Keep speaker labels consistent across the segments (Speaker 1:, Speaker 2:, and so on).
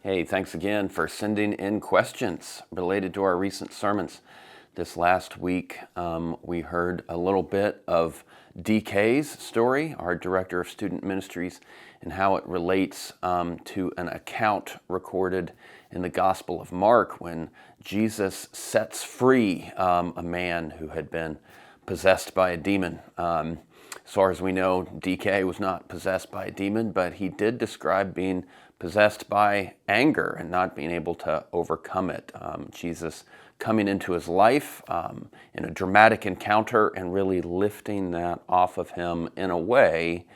Speaker 1: Hey, thanks again for sending in questions related to our recent sermons. This last week, we heard a little bit of DK's story, our Director of Student Ministries, and how it relates to an account recorded in the Gospel of Mark when Jesus sets free a man who had been possessed by a demon. As far as we know, DK was not possessed by a demon, but he did describe being possessed by anger and not being able to overcome it. Jesus coming into his life in a dramatic encounter and really lifting that off of him in a way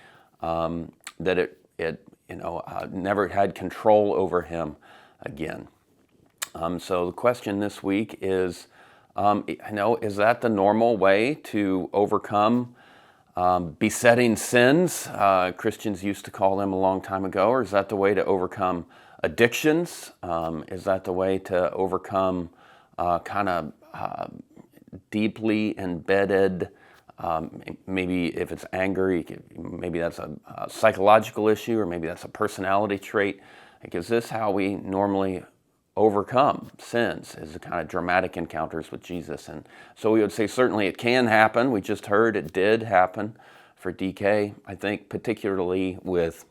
Speaker 1: that it never had control over him again. So the question this week is, is that the normal way to overcome besetting sins? Christians used to call them a long time ago. Or is that the way to overcome addictions? Is that the way to overcome deeply embedded, maybe if it's anger, maybe that's a psychological issue, or maybe that's a personality trait? Like, is this how we normally overcome sins, is the kind of dramatic encounters with Jesus? And so we would say certainly it can happen. We just heard it did happen for DK. I think particularly with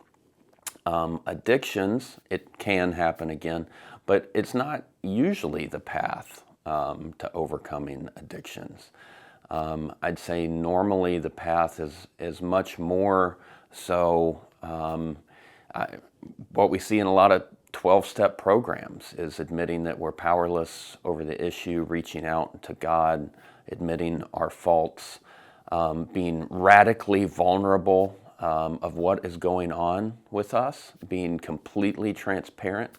Speaker 1: addictions, it can happen again, but it's not usually the path to overcoming addictions. I'd say normally the path is much more so what we see in a lot of 12-step programs is admitting that we're powerless over the issue, reaching out to God, admitting our faults, being radically vulnerable of what is going on with us, being completely transparent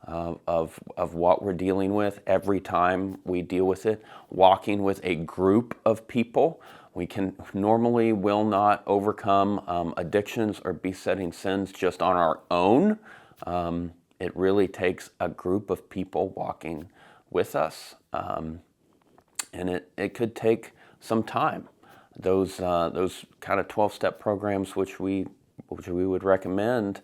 Speaker 1: of what we're dealing with every time we deal with it, walking with a group of people. We will not overcome addictions or besetting sins just on our own. It really takes a group of people walking with us, and it could take some time. Those kind of 12-step programs, which we would recommend,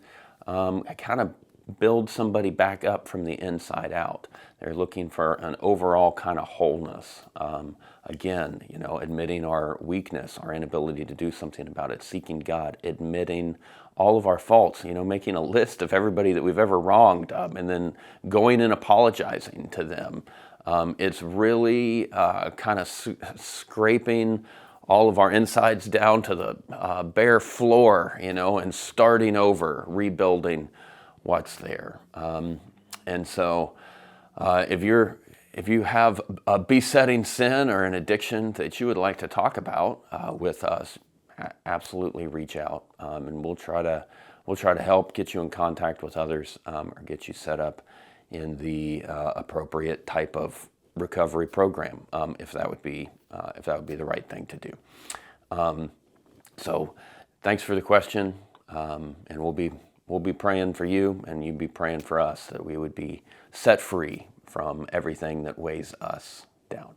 Speaker 1: kind of build somebody back up from the inside out. They're looking for an overall kind of wholeness. Again, admitting our weakness, our inability to do something about it, seeking God, admitting all of our faults, making a list of everybody that we've ever wronged, and then going and apologizing to them. It's really kind of scraping all of our insides down to the bare floor, and starting over, rebuilding what's there. And so if you have a besetting sin or an addiction that you would like to talk about with us, absolutely reach out, and we'll try to help get you in contact with others, or get you set up in the appropriate type of recovery program, if that would be the right thing to do. So thanks for the question, and we'll be praying for you, and you be praying for us that we would be set free from everything that weighs us down.